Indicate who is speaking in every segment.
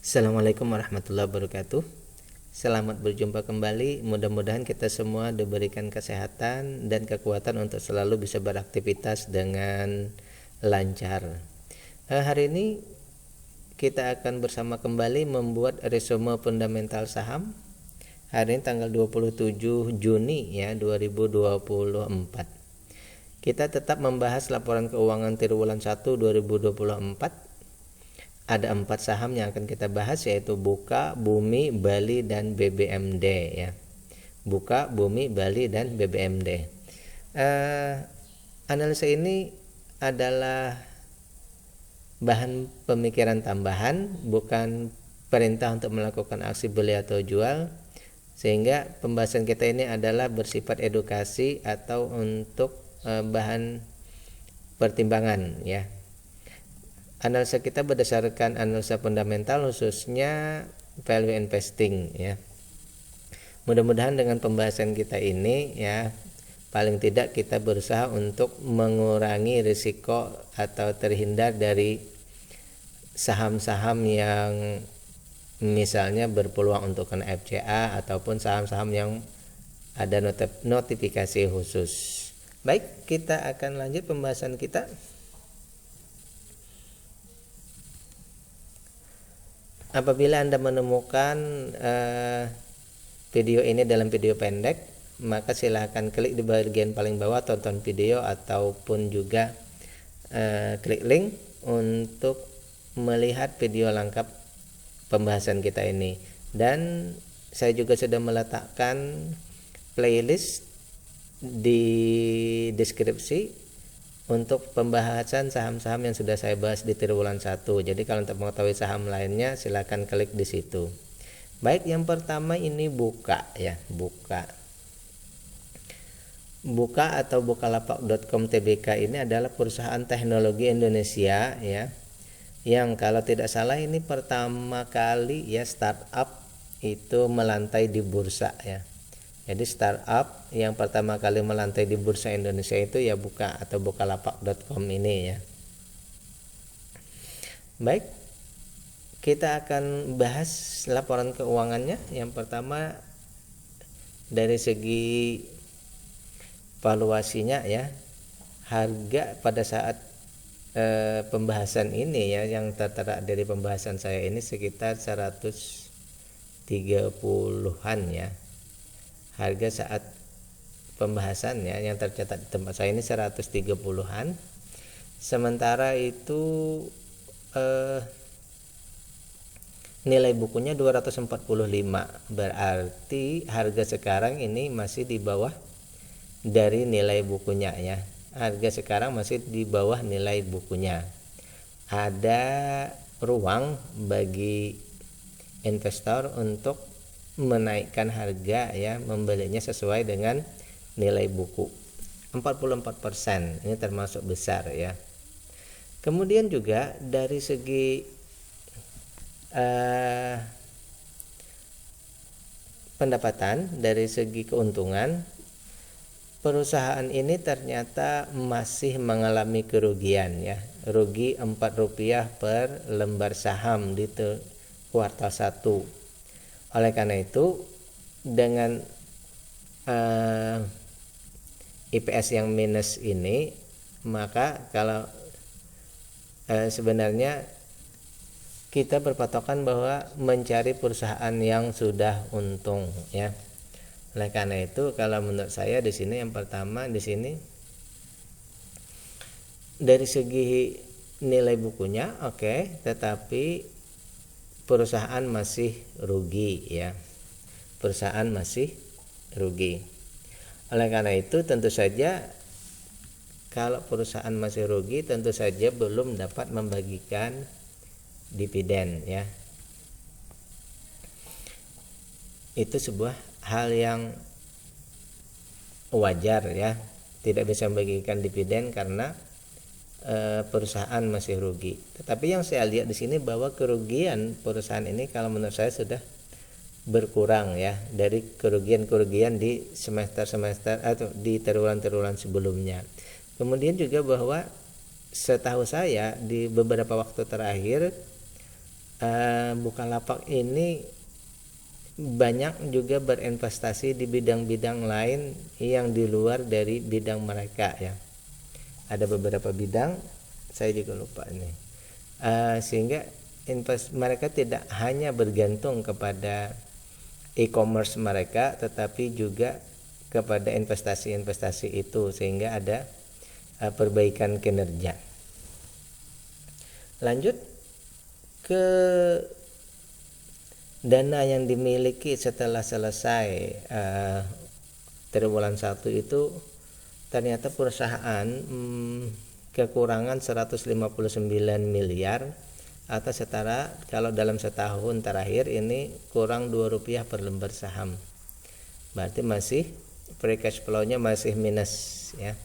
Speaker 1: Assalamualaikum warahmatullahi wabarakatuh. Selamat berjumpa kembali. Mudah-mudahan kita semua diberikan kesehatan dan kekuatan untuk selalu bisa beraktivitas dengan lancar. Hari ini kita akan bersama kembali membuat resume fundamental saham. Hari ini tanggal 27 Juni ya 2024. Kita tetap membahas laporan keuangan triwulan 1 2024. Ada 4 saham yang akan kita bahas, yaitu Buka, Bumi, Bali, dan BBMD ya. Buka, Bumi, Bali, dan BBMD. Analisa ini adalah bahan pemikiran tambahan, bukan perintah untuk melakukan aksi beli atau jual, sehingga pembahasan kita ini adalah bersifat edukasi atau untuk bahan pertimbangan ya. Analisa kita berdasarkan analisa fundamental, khususnya value investing ya. Mudah-mudahan dengan pembahasan kita ini ya, paling tidak kita berusaha untuk mengurangi risiko atau terhindar dari saham-saham yang misalnya berpeluang untuk kena FCA ataupun saham-saham yang ada notifikasi khusus. Baik, kita akan lanjut pembahasan kita. Apabila Anda menemukan video ini dalam video pendek, maka silahkan klik di bagian paling bawah tonton video, ataupun juga klik link untuk melihat video lengkap pembahasan kita ini. Dan saya juga sudah meletakkan playlist di deskripsi untuk pembahasan saham-saham yang sudah saya bahas di triwulan 1. Jadi kalau untuk mengetahui saham lainnya silakan klik di situ. Baik, yang pertama ini Buka ya, Buka. Buka atau bukalapak.com Tbk ini adalah perusahaan teknologi Indonesia ya, yang kalau tidak salah ini pertama kali ya startup itu melantai di bursa ya. Jadi startup yang pertama kali melantai di bursa Indonesia itu ya Buka atau bukalapak.com ini ya. Baik, kita akan bahas laporan keuangannya. Yang pertama dari segi valuasinya ya, harga pada saat pembahasan ini ya, yang tertera dari pembahasan saya ini sekitar 130-an ya. Harga saat pembahasannya yang tercatat di tempat saya ini 130-an. Sementara itu nilai bukunya 245. Berarti harga sekarang ini masih di bawah dari nilai bukunya ya. Harga sekarang masih di bawah nilai bukunya. Ada ruang bagi investor untuk menaikkan harga ya, membelinya sesuai dengan nilai buku. 44%, ini termasuk besar ya. Kemudian juga dari segi pendapatan, dari segi keuntungan, perusahaan ini ternyata masih mengalami kerugian ya. Rugi Rp4 per lembar saham di kuartal 1. Oleh karena itu, dengan IPS yang minus ini, maka kalau sebenarnya kita berpatokan bahwa mencari perusahaan yang sudah untung ya. Oleh karena itu, kalau menurut saya di sini yang pertama di sini dari segi nilai bukunya oke, tetapi perusahaan masih rugi ya. Perusahaan masih rugi. Oleh karena itu tentu saja kalau perusahaan masih rugi, tentu saja belum dapat membagikan dividen ya. Itu sebuah hal yang wajar ya. Tidak bisa membagikan dividen karena perusahaan masih rugi. Tetapi yang saya lihat di sini bahwa kerugian perusahaan ini kalau menurut saya sudah berkurang ya dari kerugian di semester atau di triwulan sebelumnya. Kemudian juga bahwa setahu saya di beberapa waktu terakhir Bukalapak ini banyak juga berinvestasi di bidang-bidang lain yang di luar dari bidang mereka ya. Ada beberapa bidang, saya juga lupa ini. Sehingga mereka tidak hanya bergantung kepada e-commerce mereka, tetapi juga kepada investasi-investasi itu, sehingga ada perbaikan kinerja. Lanjut ke dana yang dimiliki setelah selesai triwulan 1 itu, ternyata perusahaan kekurangan 159 miliar atau setara kalau dalam setahun terakhir ini kurang Rp2 per lembar saham. Berarti masih free cash flow-nya masih minus ya.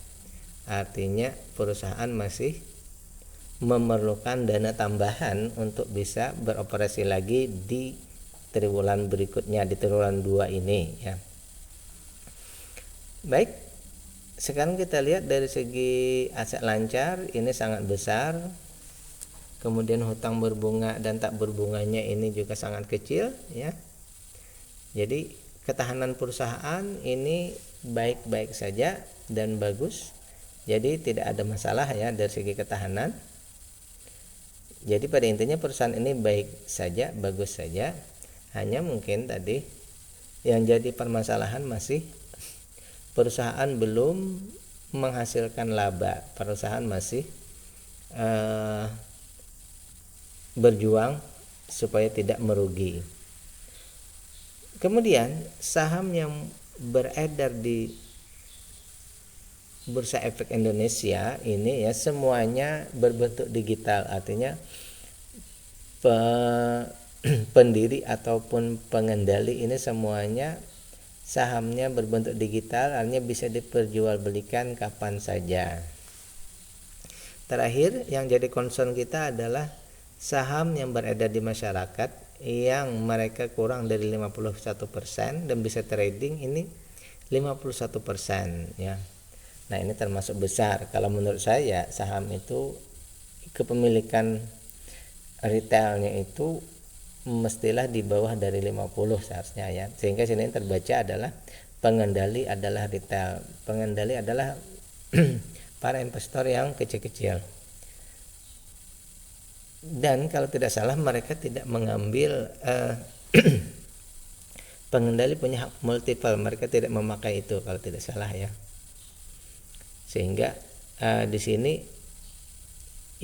Speaker 1: Artinya perusahaan masih memerlukan dana tambahan untuk bisa beroperasi lagi di triwulan berikutnya, di triwulan 2 ini ya. Baik, sekarang kita lihat dari segi aset lancar ini sangat besar. Kemudian hutang berbunga dan tak berbunganya ini juga sangat kecil ya. Jadi ketahanan perusahaan ini baik-baik saja dan bagus. Jadi tidak ada masalah ya dari segi ketahanan. Jadi pada intinya perusahaan ini baik saja, bagus saja. Hanya mungkin tadi yang jadi permasalahan masih perusahaan belum menghasilkan laba. Perusahaan masih berjuang supaya tidak merugi. Kemudian saham yang beredar di Bursa Efek Indonesia ini ya semuanya berbentuk digital, artinya pendiri ataupun pengendali ini semuanya sahamnya berbentuk digital, artinya bisa diperjualbelikan kapan saja. Terakhir yang jadi concern kita adalah saham yang beredar di masyarakat yang mereka kurang dari 51% dan bisa trading ini 51% ya. Nah, ini termasuk besar. Kalau menurut saya saham itu kepemilikan retailnya itu mestilah di bawah dari 50 seharusnya ya. Sehingga sini terbaca adalah pengendali adalah retail. Pengendali adalah para investor yang kecil-kecil. Dan kalau tidak salah mereka tidak mengambil pengendali punya hak multiple, mereka tidak memakai itu kalau tidak salah ya. Sehingga di sini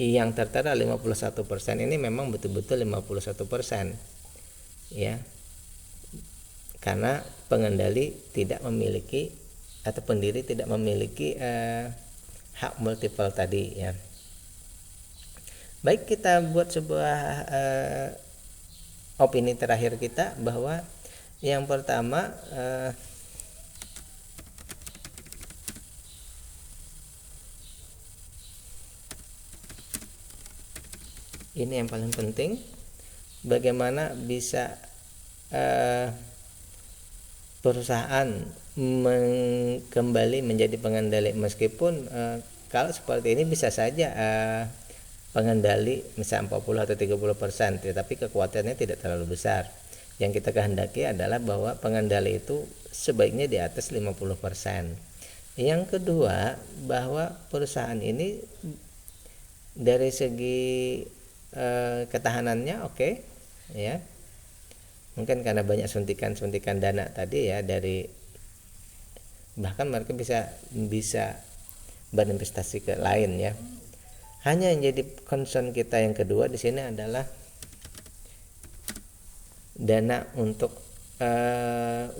Speaker 1: yang tertera 51% ini memang betul-betul 51% ya. Karena pengendali tidak memiliki atau pendiri tidak memiliki hak multiple tadi ya. Baik, kita buat sebuah opini terakhir kita bahwa yang pertama ini yang paling penting, bagaimana bisa perusahaan kembali menjadi pengendali, meskipun kalau seperti ini bisa saja pengendali misalnya 40 atau 30%, tetapi kekuatannya tidak terlalu besar. Yang kita kehendaki adalah bahwa pengendali itu sebaiknya di atas 50%. Yang kedua, bahwa perusahaan ini dari segi ketahanannya oke, ya. Mungkin karena banyak suntikan dana tadi ya, dari bahkan mereka bisa berinvestasi ke lain ya. Hanya yang jadi concern kita yang kedua di sini adalah dana untuk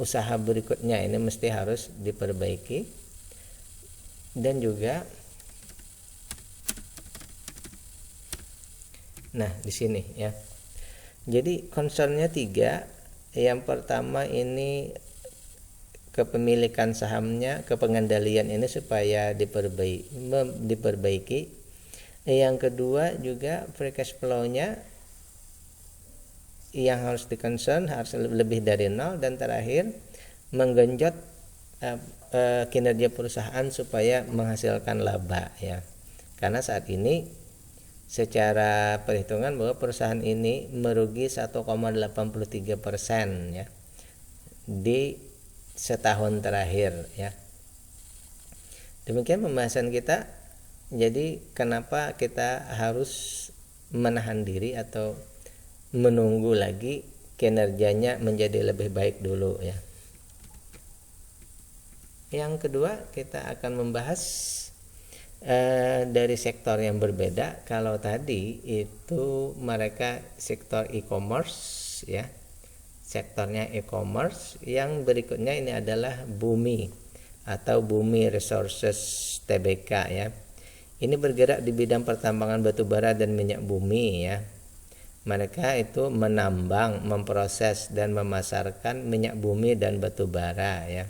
Speaker 1: usaha berikutnya ini mesti harus diperbaiki, dan juga nah di sini ya. Jadi concernnya 3. Yang pertama ini kepemilikan sahamnya, kepengendalian ini supaya diperbaiki. Yang kedua juga free cash flow-nya yang harus di-concern harus lebih dari 0. Dan terakhir menggenjot kinerja perusahaan supaya menghasilkan laba ya. Karena saat ini secara perhitungan bahwa perusahaan ini merugi 1,83% ya di setahun terakhir ya. Demikian pembahasan kita. Jadi kenapa kita harus menahan diri atau menunggu lagi kinerjanya menjadi lebih baik dulu ya. Yang kedua, kita akan membahas dari sektor yang berbeda. Kalau tadi itu mereka sektor e-commerce ya, sektornya e-commerce. Yang berikutnya ini adalah Bumi atau Bumi Resources Tbk ya. Ini bergerak di bidang pertambangan batu bara dan minyak bumi ya. Mereka itu menambang, memproses dan memasarkan minyak bumi dan batu bara ya.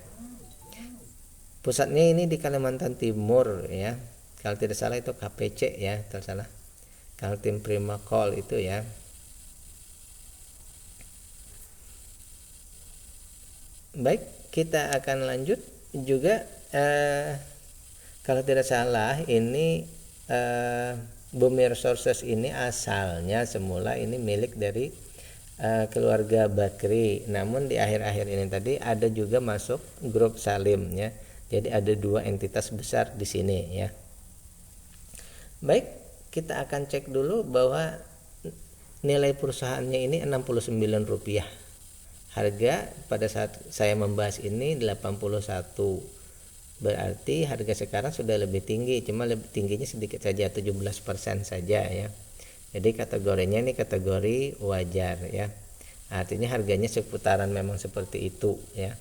Speaker 1: Pusatnya ini di Kalimantan Timur ya. Kalau tidak salah itu KPC ya, tersalah. Kaltim Prima Coal itu ya. Baik, kita akan lanjut juga kalau tidak salah ini Bumi Resources ini asalnya semula ini milik dari keluarga Bakri. Namun di akhir-akhir ini tadi ada juga masuk grup Salim ya. Jadi ada dua entitas besar di sini ya. Baik, kita akan cek dulu bahwa nilai perusahaannya ini Rp69. Harga pada saat saya membahas ini 81. Berarti harga sekarang sudah lebih tinggi, cuma lebih tingginya sedikit saja, 17% saja ya. Jadi kategorinya ini kategori wajar ya. Artinya harganya seputaran memang seperti itu ya.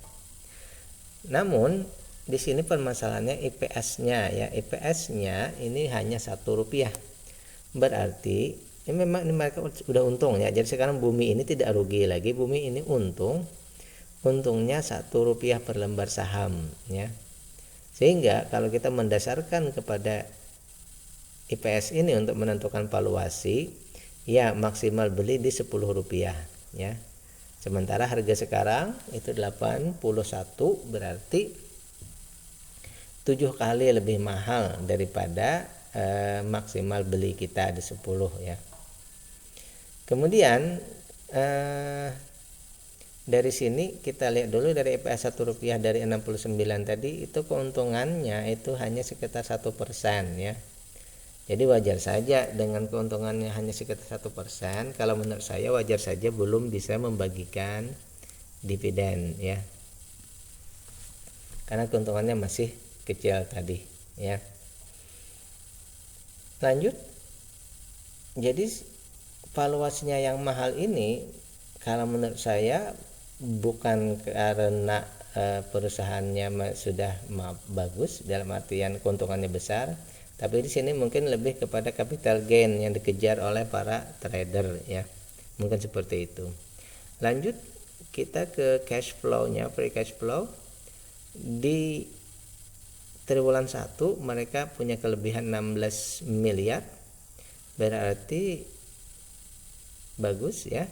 Speaker 1: Namun di sini permasalahannya IPS-nya ya. IPS-nya ini hanya Rp1. Berarti ini memang ini mereka sudah untung ya. Jadi sekarang Bumi ini tidak rugi lagi, Bumi ini untung. Untungnya Rp1 per lembar saham ya. Sehingga kalau kita mendasarkan kepada IPS ini untuk menentukan valuasi, ya maksimal beli di Rp10 ya. Sementara harga sekarang itu 81, berarti 7 kali lebih mahal daripada maksimal beli kita di 10 ya. Kemudian dari sini kita lihat dulu dari IPS Rp1 dari 69 tadi itu keuntungannya itu hanya sekitar 1% ya. Jadi wajar saja dengan keuntungannya hanya sekitar 1%. Kalau menurut saya wajar saja belum bisa membagikan dividen ya. Karena keuntungannya masih kecil tadi ya. Lanjut, jadi valuasinya yang mahal ini kalau menurut saya bukan karena perusahaannya sudah bagus dalam artian keuntungannya besar, tapi di sini mungkin lebih kepada capital gain yang dikejar oleh para trader ya, mungkin seperti itu. Lanjut kita ke cash flow-nya, free cash flow. Di triwulan 1 mereka punya kelebihan 16 miliar, berarti bagus ya.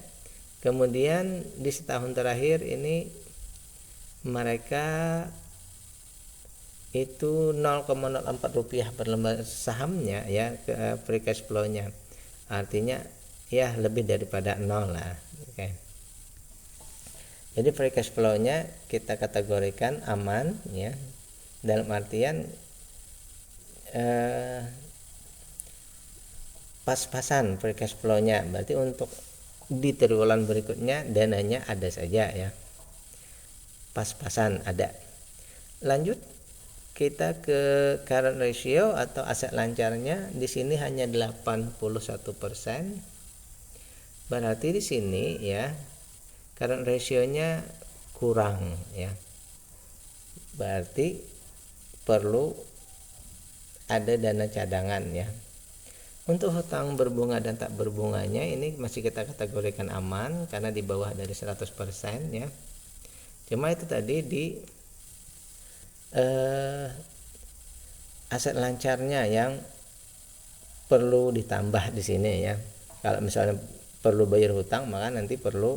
Speaker 1: Kemudian di setahun terakhir ini mereka itu Rp0,04 per lembar sahamnya ya, ke free cash flow-nya. Artinya ya lebih daripada 0 lah. Oke. Jadi free cash flow-nya kita kategorikan aman ya. Dalam artian pas-pasan free cash flow-nya, berarti untuk di triwulan berikutnya dananya ada saja ya, pas-pasan ada. Lanjut kita ke current ratio atau aset lancarnya, di sini hanya 81%. Berarti di sini ya current ratio-nya kurang ya. Berarti perlu ada dana cadangan ya. Untuk hutang berbunga dan tak berbunganya ini masih kita kategorikan aman karena di bawah dari 100% ya. Cuma itu tadi di aset lancarnya yang perlu ditambah di sini ya. Kalau misalnya perlu bayar hutang, maka nanti perlu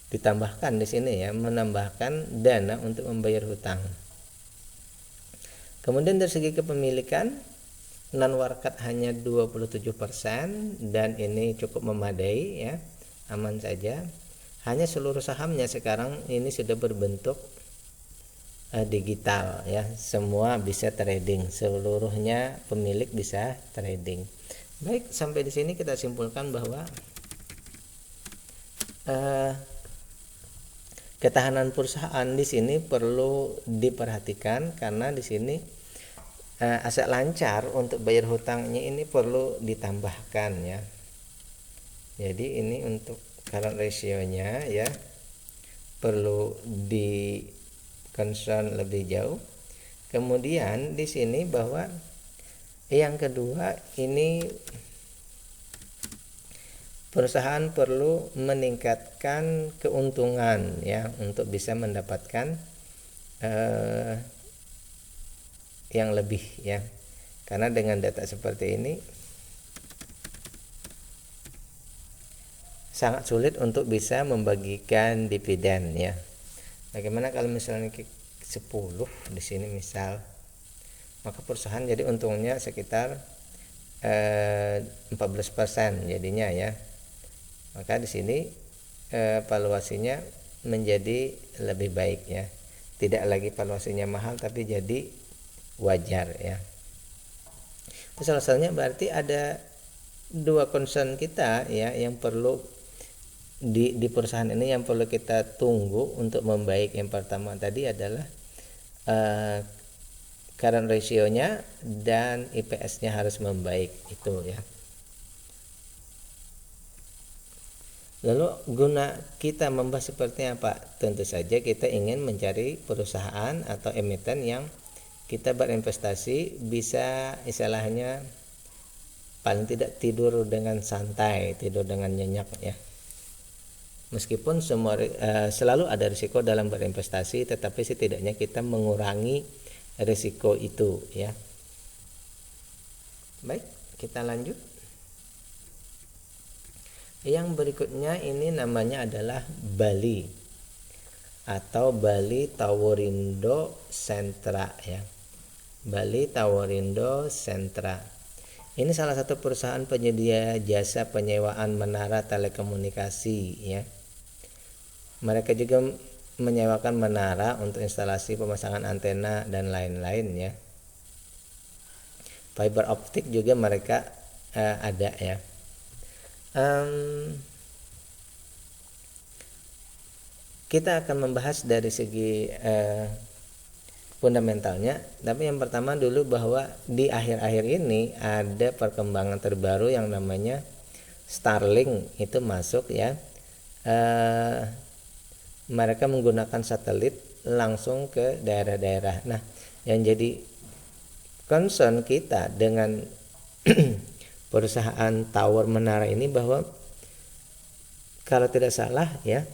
Speaker 1: ditambahkan di sini ya, menambahkan dana untuk membayar hutang. Kemudian dari segi kepemilikan non warkat hanya 27% dan ini cukup memadai ya, aman saja. Hanya seluruh sahamnya sekarang ini sudah berbentuk digital ya, semua bisa trading, seluruhnya pemilik bisa trading. Baik, sampai di sini kita simpulkan bahwa ketahanan perusahaan di sini perlu diperhatikan, karena di sini aset lancar untuk bayar hutangnya ini perlu ditambahkan ya. Jadi ini untuk current ratio-nya ya perlu di concern lebih jauh. Kemudian di sini bahwa yang kedua ini perusahaan perlu meningkatkan keuntungan ya untuk bisa mendapatkan yang lebih ya, karena dengan data seperti ini sangat sulit untuk bisa membagikan dividen ya. Bagaimana kalau misalnya 10 di sini misal, maka perusahaan jadi untungnya sekitar 14% jadinya ya. Maka di sini valuasinya menjadi lebih baik ya. Tidak lagi valuasinya mahal tapi jadi wajar ya. Itu salah satunya berarti ada dua concern kita ya yang perlu di perusahaan ini yang perlu kita tunggu untuk membaik. Yang pertama tadi adalah current ratio-nya dan IPS-nya harus membaik itu ya. Lalu guna kita membahas seperti apa? Tentu saja kita ingin mencari perusahaan atau emiten yang kita berinvestasi bisa istilahnya paling tidak tidur dengan santai, tidur dengan nyenyak ya. Meskipun semua selalu ada risiko dalam berinvestasi, tetapi setidaknya kita mengurangi risiko itu ya. Baik, kita lanjut. Yang berikutnya ini namanya adalah Bali atau Bali Towerindo Sentra ya. Bali Towerindo Sentra. Ini salah satu perusahaan penyedia jasa penyewaan menara telekomunikasi ya. Mereka juga menyewakan menara untuk instalasi pemasangan antena dan lain-lain ya. Fiber optik juga mereka ada ya. Kita akan membahas dari segi fundamentalnya, tapi yang pertama dulu bahwa di akhir-akhir ini ada perkembangan terbaru yang namanya Starlink itu masuk ya. Mereka menggunakan satelit langsung ke daerah-daerah. Nah, yang jadi concern kita dengan perusahaan tower menara ini bahwa kalau tidak salah ya,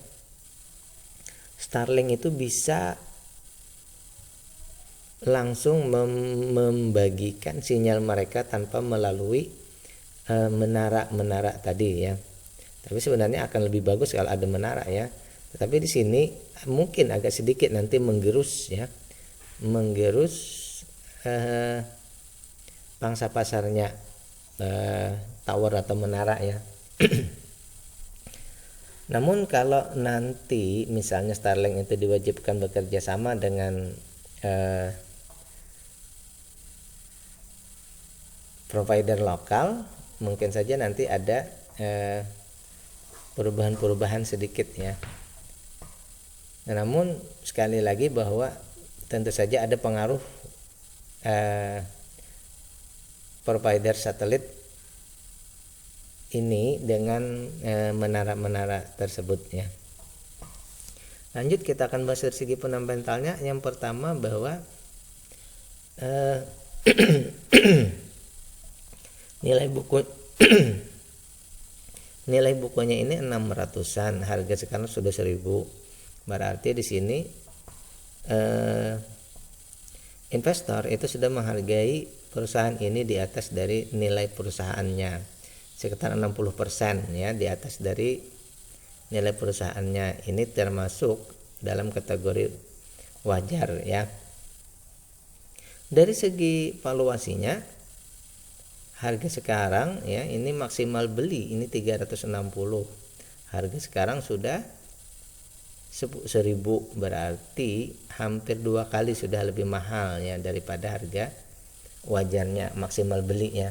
Speaker 1: Starlink itu bisa langsung membagikan sinyal mereka tanpa melalui menara-menara tadi ya. Tapi sebenarnya akan lebih bagus kalau ada menara ya. Tetapi di sini mungkin agak sedikit nanti menggerus ya, menggerus pangsa pasarnya tower atau menara ya. Namun kalau nanti misalnya Starlink itu diwajibkan bekerja sama dengan provider lokal, mungkin saja nanti ada perubahan-perubahan sedikit ya. Namun sekali lagi bahwa tentu saja ada pengaruh provider satelit ini dengan menara-menara tersebut ya. Lanjut, kita akan bahas dari segi fundamentalnya. Yang pertama bahwa nilai buku nilai bukunya ini 600-an, harga sekarang sudah 1000. Berarti di sini investor itu sudah menghargai perusahaan ini di atas dari nilai perusahaannya, sekitar 60% ya, di atas dari nilai perusahaannya. Ini termasuk dalam kategori wajar ya. Dari segi valuasinya harga sekarang ya ini maksimal beli ini 360. Harga sekarang sudah 1000, berarti hampir 2 kali sudah lebih mahal ya daripada harga wajarnya maksimal beli ya.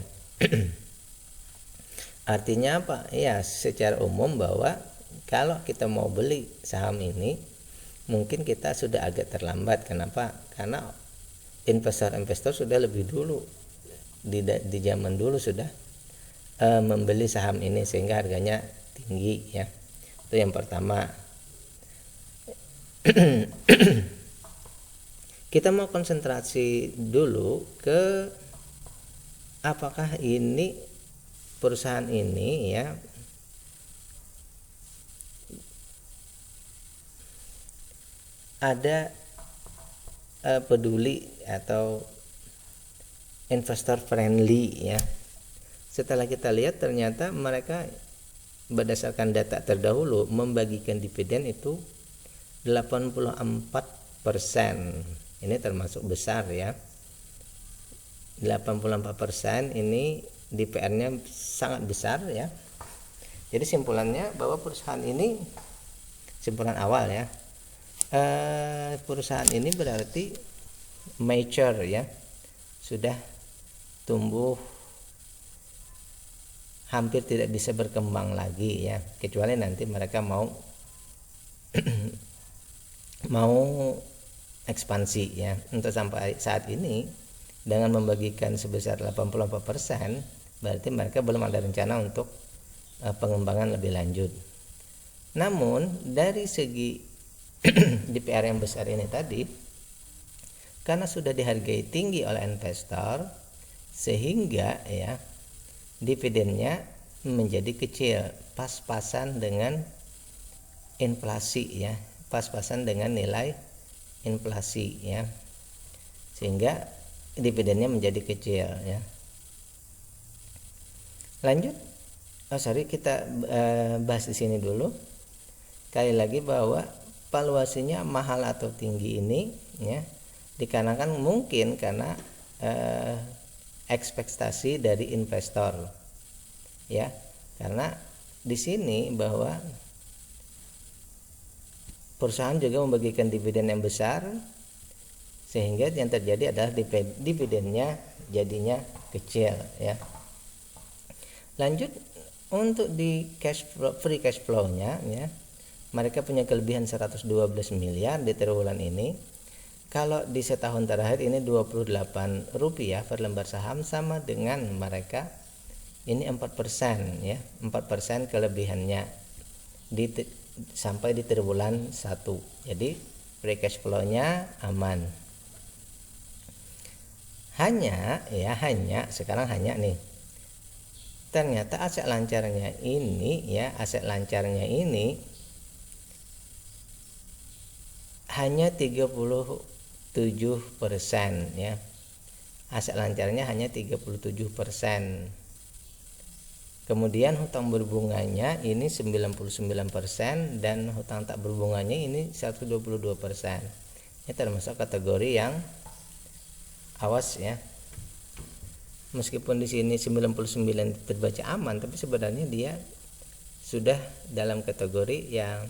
Speaker 1: Artinya apa? Ya secara umum bahwa kalau kita mau beli saham ini mungkin kita sudah agak terlambat. Kenapa? Karena investor-investor sudah lebih dulu di zaman dulu sudah membeli saham ini sehingga harganya tinggi ya. Itu yang pertama. Kita mau konsentrasi dulu ke apakah ini perusahaan ini ya ada peduli atau investor friendly ya. Setelah kita lihat ternyata mereka berdasarkan data terdahulu membagikan dividen itu 84%. Ini termasuk besar ya. 84% ini DPR-nya sangat besar ya. Jadi simpulannya bahwa perusahaan ini, simpulan awal ya, perusahaan ini berarti mature ya, sudah tumbuh hampir tidak bisa berkembang lagi ya, kecuali nanti mereka mau mau ekspansi ya. Untuk sampai saat ini dengan membagikan sebesar 84%, berarti mereka belum ada rencana untuk pengembangan lebih lanjut. Namun dari segi DPR yang besar ini tadi, karena sudah dihargai tinggi oleh investor, sehingga ya dividennya menjadi kecil, pas-pasan dengan inflasi ya, pas-pasan dengan nilai inflasi ya, sehingga dividennya menjadi kecil ya. Lanjut, kita bahas di sini dulu. Sekali lagi bahwa valuasinya mahal atau tinggi ini ya dikarenakan mungkin karena ekspektasi dari investor ya, karena di sini bahwa perusahaan juga membagikan dividen yang besar sehingga yang terjadi adalah dividennya jadinya kecil ya. Lanjut untuk di free cash flow-nya ya, mereka punya kelebihan 112 miliar di triwulan ini. Kalau di setahun terakhir ini Rp28 per lembar saham, sama dengan mereka ini 4% ya, 4% kelebihannya sampai di triwulan 1. Jadi free cash flow-nya aman. Hanya sekarang nih, ternyata aset lancarnya ini hanya 37% ya. Aset lancarnya hanya 37%. Kemudian hutang berbunganya ini 99% dan hutang tak berbunganya ini 122%. Ini termasuk kategori yang awas ya. Meskipun di sini 99 terbaca aman, tapi sebenarnya dia sudah dalam kategori yang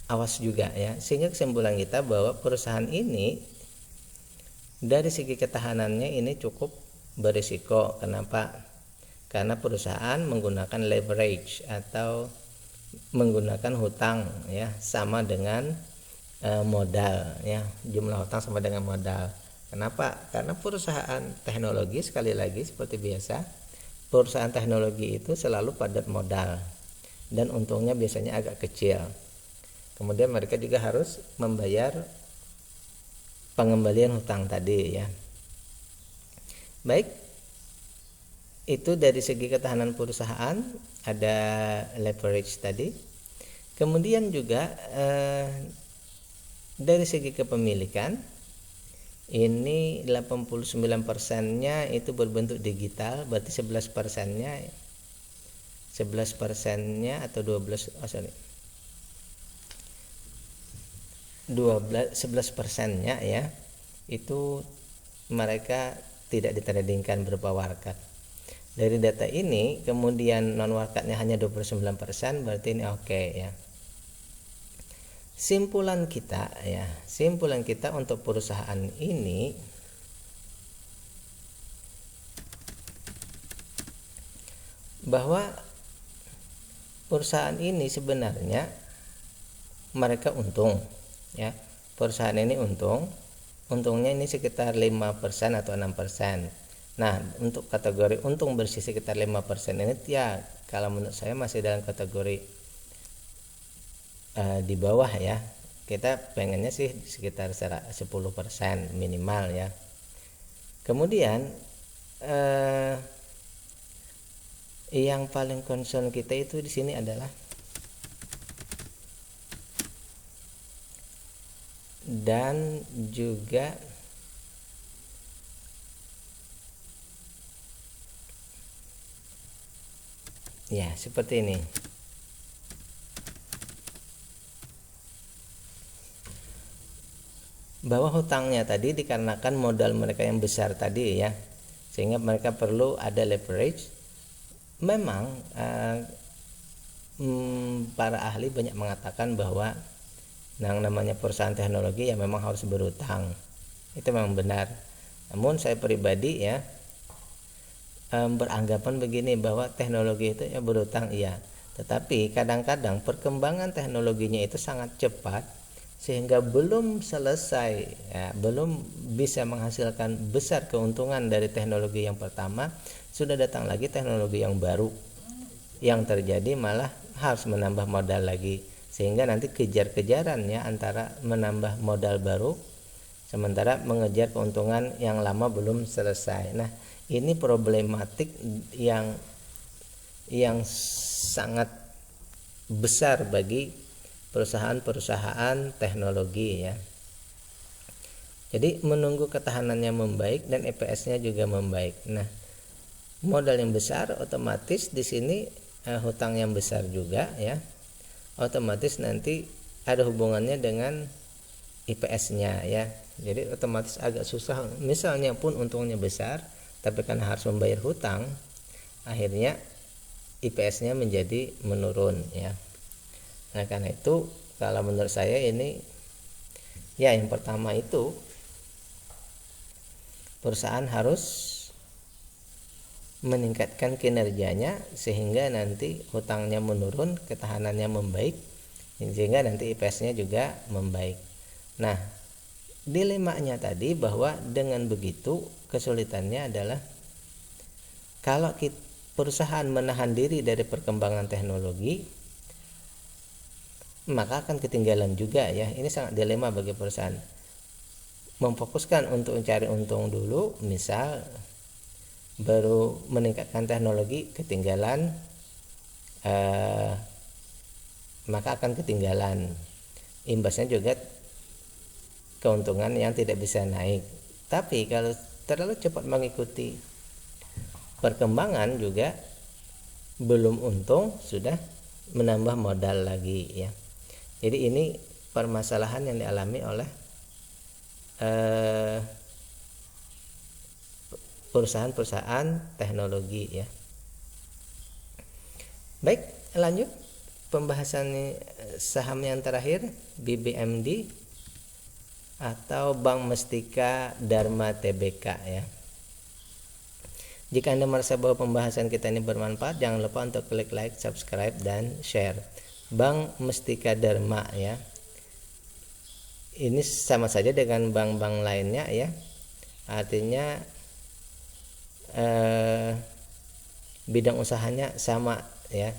Speaker 1: awas juga ya. Sehingga kesimpulan kita bahwa perusahaan ini dari segi ketahanannya ini cukup berisiko. Kenapa? Karena perusahaan menggunakan leverage atau menggunakan hutang ya, sama dengan modal ya, jumlah hutang sama dengan modal. Kenapa? Karena perusahaan teknologi, sekali lagi seperti biasa, perusahaan teknologi itu selalu padat modal dan untungnya biasanya agak kecil. Kemudian mereka juga harus membayar pengembalian hutang tadi ya. Baik, itu dari segi ketahanan perusahaan, ada leverage tadi. Kemudian juga dari segi kepemilikan, ini 89%-nya itu berbentuk digital, berarti 11%-nya atau 11%-nya ya, itu mereka tidak ditradingkan berupa warkat. Dari data ini kemudian non warkatnya hanya 29%, berarti ini oke ya. Simpulan kita untuk perusahaan ini bahwa perusahaan ini sebenarnya mereka untung ya. Perusahaan ini untungnya ini sekitar 5% atau 6%. Nah, untuk kategori untung bersih sekitar 5% ini ya kalau menurut saya masih dalam kategori di bawah ya. Kita pengennya sih sekitar 10% minimal ya. Kemudian yang paling concern kita itu di sini adalah dan juga ya seperti ini. Bahwa hutangnya tadi dikarenakan modal mereka yang besar tadi ya, sehingga mereka perlu ada leverage. Memang para ahli banyak mengatakan bahwa yang namanya perusahaan teknologi ya memang harus berutang. Itu memang benar. Namun saya pribadi ya beranggapan begini, bahwa teknologi itu ya berutang iya, tetapi kadang-kadang perkembangan teknologinya itu sangat cepat sehingga belum selesai ya, belum bisa menghasilkan besar keuntungan dari teknologi yang pertama, sudah datang lagi teknologi yang baru, yang terjadi malah harus menambah modal lagi, sehingga nanti kejar-kejaran ya antara menambah modal baru sementara mengejar keuntungan yang lama belum selesai. Nah, ini problematik yang sangat besar bagi perusahaan-perusahaan teknologi ya. Jadi menunggu ketahanannya membaik dan EPS-nya juga membaik. Nah, modal yang besar otomatis di sini hutang yang besar juga ya. Otomatis nanti ada hubungannya dengan IPS-nya ya. Jadi otomatis agak susah. Misalnya pun untungnya besar, tapi kan harus membayar hutang, akhirnya IPS-nya menjadi menurun ya. Nah, karena itu kalau menurut saya ini ya yang pertama itu perusahaan harus meningkatkan kinerjanya sehingga nanti hutangnya menurun, ketahanannya membaik, sehingga nanti IPS-nya juga membaik. Nah, dilemanya tadi bahwa dengan begitu kesulitannya adalah kalau perusahaan menahan diri dari perkembangan teknologi, maka akan ketinggalan juga ya. Ini sangat dilema bagi perusahaan. Memfokuskan untuk mencari untung dulu, misal baru meningkatkan teknologi, ketinggalan, maka akan ketinggalan. Imbasnya juga keuntungan yang tidak bisa naik. Tapi kalau terlalu cepat mengikuti perkembangan juga belum untung, sudah menambah modal lagi ya. Jadi ini permasalahan yang dialami oleh perusahaan-perusahaan teknologi ya. Baik, lanjut pembahasan saham yang terakhir, BBMD atau Bank Mestika Dharma Tbk ya. Jika Anda merasa bahwa pembahasan kita ini bermanfaat, jangan lupa untuk klik like, subscribe, dan share. Bank Mestika Dharma ya, ini sama saja dengan bank-bank lainnya ya, artinya bidang usahanya sama ya,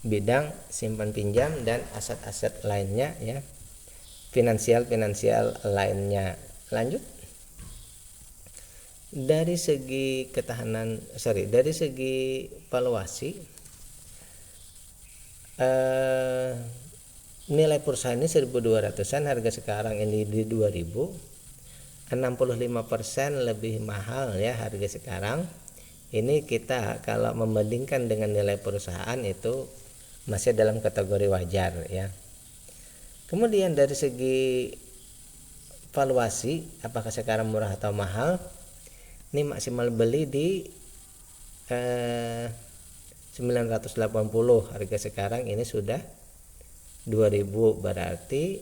Speaker 1: bidang simpan pinjam dan aset-aset lainnya ya, finansial lainnya. Lanjut, dari segi dari segi valuasi, nilai perusahaan ini 1.200-an, harga sekarang ini di 2.000, 65% lebih mahal ya harga sekarang. Ini kita kalau membandingkan dengan nilai perusahaan itu masih dalam kategori wajar ya. Kemudian dari segi evaluasi apakah sekarang murah atau mahal. Ini maksimal beli di 980, harga sekarang ini sudah 2000, berarti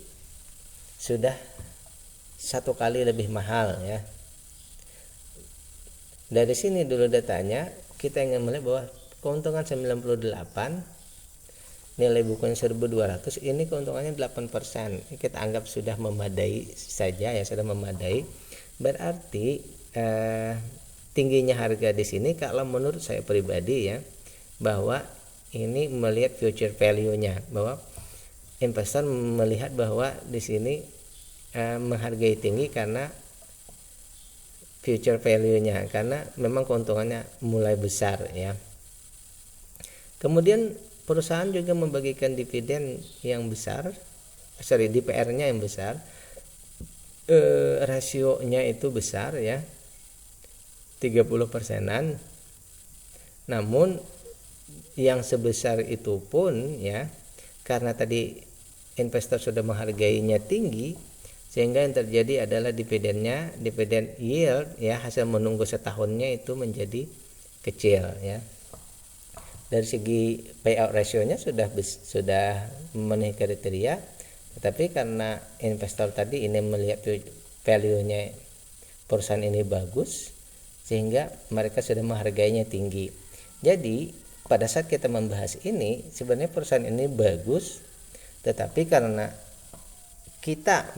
Speaker 1: sudah satu kali lebih mahal ya. Dari sini dulu datanya, kita ingin melihat bahwa keuntungan 98, nilai bukunya 1200, ini keuntungannya 8%. Kita anggap sudah memadai saja ya, sudah memadai. Berarti tingginya harga di sini kalau menurut saya pribadi ya, bahwa ini melihat future value-nya, bahwa investor melihat bahwa di sini menghargai tinggi karena future value-nya, karena memang keuntungannya mulai besar ya. Kemudian perusahaan juga membagikan dividen yang besar, DPR-nya yang besar, rasionya itu besar ya, 30%-an. Namun yang sebesar itu pun ya, karena tadi investor sudah menghargainya tinggi, sehingga yang terjadi adalah dividen yield ya, hasil menunggu setahunnya itu menjadi kecil ya. Dari segi payout ratio-nya sudah memenuhi kriteria, tetapi karena investor tadi ini melihat value-nya perusahaan ini bagus, sehingga mereka sudah menghargainya tinggi. Jadi pada saat kita membahas ini, sebenarnya perusahaan ini bagus, tetapi karena kita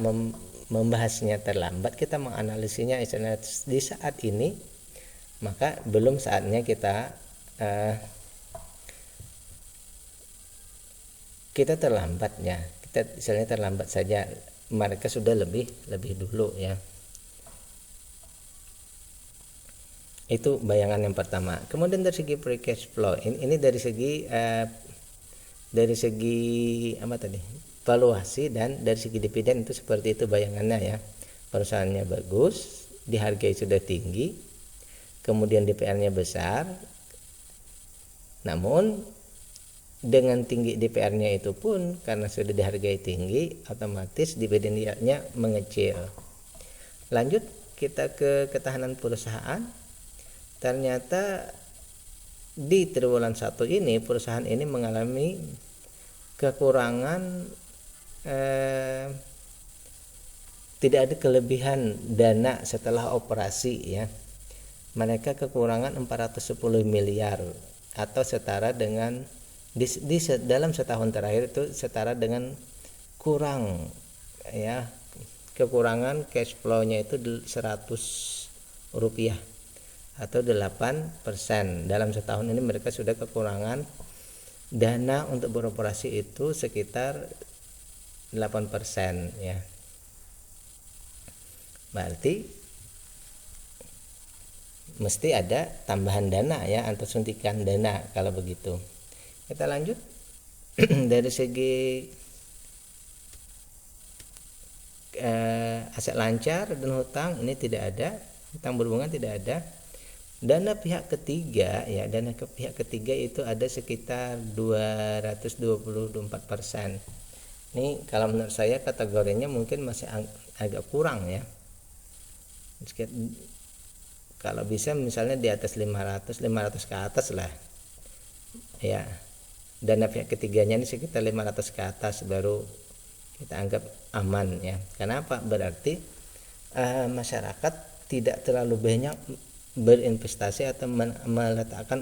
Speaker 1: membahasnya terlambat, kita menganalisinya di saat ini, maka belum saatnya kita terlambatnya, kita misalnya terlambat saja, mereka sudah lebih dulu ya. Itu bayangan yang pertama. Kemudian dari segi free cash flow, ini dari segi apa tadi, valuasi, dan dari segi dividen itu seperti itu bayangannya ya. Perusahaannya bagus, dihargai sudah tinggi, kemudian DPR-nya besar. Namun dengan tinggi DPR-nya itu pun, karena sudah dihargai tinggi, otomatis dividennya mengecil. Lanjut kita ke ketahanan perusahaan. Ternyata di triwulan 1 ini perusahaan ini mengalami kekurangan, tidak ada kelebihan dana setelah operasi ya. Mereka kekurangan 410 miliar atau setara dengan dalam setahun terakhir itu setara dengan kurang ya, kekurangan cash flow-nya itu 100 rupiah atau 8%. Dalam setahun ini mereka sudah kekurangan dana untuk beroperasi itu sekitar 8% ya. Berarti mesti ada tambahan dana ya, atau suntikan dana kalau begitu. Kita lanjut. Dari segi aset lancar dan hutang, ini tidak ada, hutang berbunga tidak ada. Dana pihak ketiga ya, dana ke pihak ketiga itu ada sekitar 224%. Ini kalau menurut saya kategorinya mungkin masih agak kurang ya. Kalau bisa misalnya di atas 500 ke atas lah ya. Dana pihak ketiganya ini sekitar 500 ke atas baru kita anggap aman ya. Kenapa? Berarti masyarakat tidak terlalu banyak berinvestasi atau meletakkan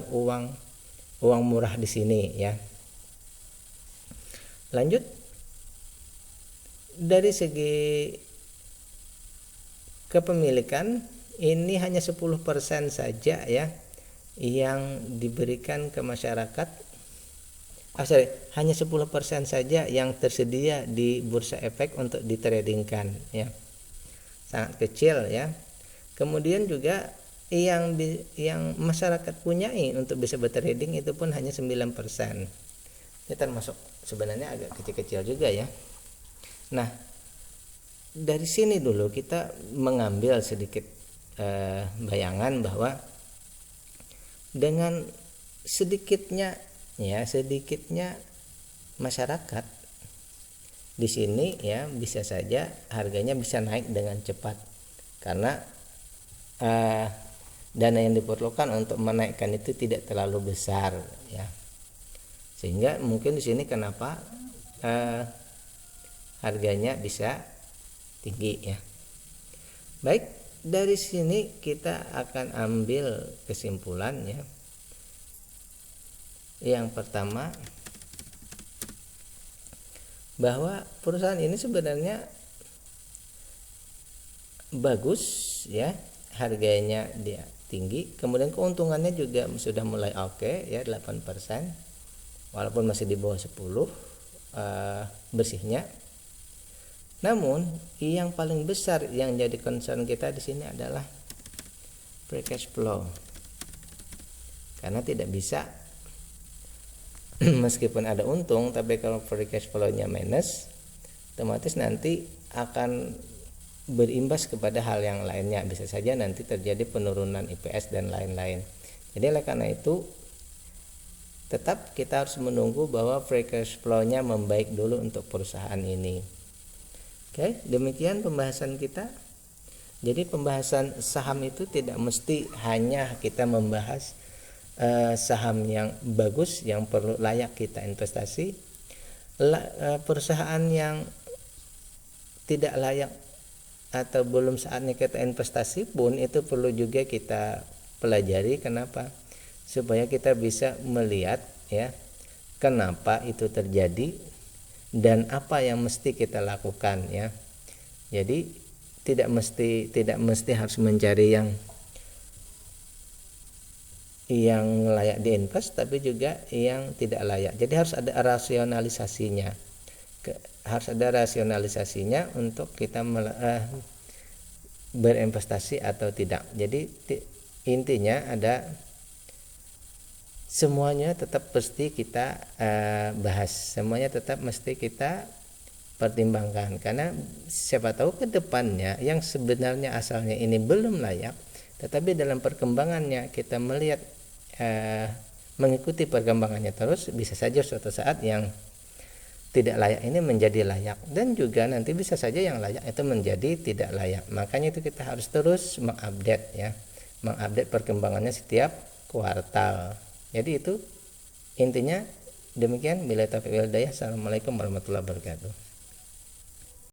Speaker 1: uang murah di sini ya. Lanjut, dari segi kepemilikan ini hanya 10% saja ya yang diberikan ke masyarakat. Hanya 10% saja yang tersedia di bursa efek untuk ditradingkan ya. Sangat kecil ya. Kemudian juga yang masyarakat punyai untuk bisa bertrading itu pun hanya 9%. Ini termasuk sebenarnya agak kecil-kecil juga ya. Nah, dari sini dulu kita mengambil sedikit bayangan bahwa dengan sedikitnya masyarakat di sini ya bisa saja harganya bisa naik dengan cepat karena dana yang diperlukan untuk menaikkan itu tidak terlalu besar ya, sehingga mungkin di sini kenapa harganya bisa tinggi ya. Baik, dari sini kita akan ambil kesimpulan ya. Yang pertama, bahwa perusahaan ini sebenarnya bagus ya, harganya dia tinggi, kemudian keuntungannya juga sudah mulai oke ya, 8%, walaupun masih di bawah 10 bersihnya. Namun yang paling besar yang jadi concern kita di sini adalah free cash flow, karena tidak bisa meskipun ada untung, tapi kalau free cash flow-nya minus, otomatis nanti akan berimbas kepada hal yang lainnya. Bisa saja nanti terjadi penurunan EPS dan lain-lain. Jadi oleh karena itu tetap kita harus menunggu bahwa free cash flow-nya membaik dulu untuk perusahaan ini. Oke, demikian pembahasan kita. Jadi pembahasan saham itu tidak mesti hanya kita membahas saham yang bagus, yang perlu layak kita investasi. Perusahaan yang tidak layak atau belum saatnya kita investasi pun itu perlu juga kita pelajari. Kenapa? Supaya kita bisa melihat ya kenapa itu terjadi dan apa yang mesti kita lakukan ya. Jadi tidak mesti harus mencari yang layak diinvest, tapi juga yang tidak layak. Jadi harus ada rasionalisasinya. Harus ada rasionalisasinya untuk kita berinvestasi atau tidak. Jadi intinya ada semuanya tetap mesti kita bahas, semuanya tetap mesti kita pertimbangkan, karena siapa tahu ke depannya yang sebenarnya asalnya ini belum layak, tetapi dalam perkembangannya kita melihat mengikuti perkembangannya terus, bisa saja suatu saat yang tidak layak ini menjadi layak, dan juga nanti bisa saja yang layak itu menjadi tidak layak. Makanya itu kita harus terus mengupdate ya, mengupdate perkembangannya setiap kuartal. Jadi itu intinya. Demikian, bila taufiq wal hidayah. Assalamualaikum warahmatullahi wabarakatuh.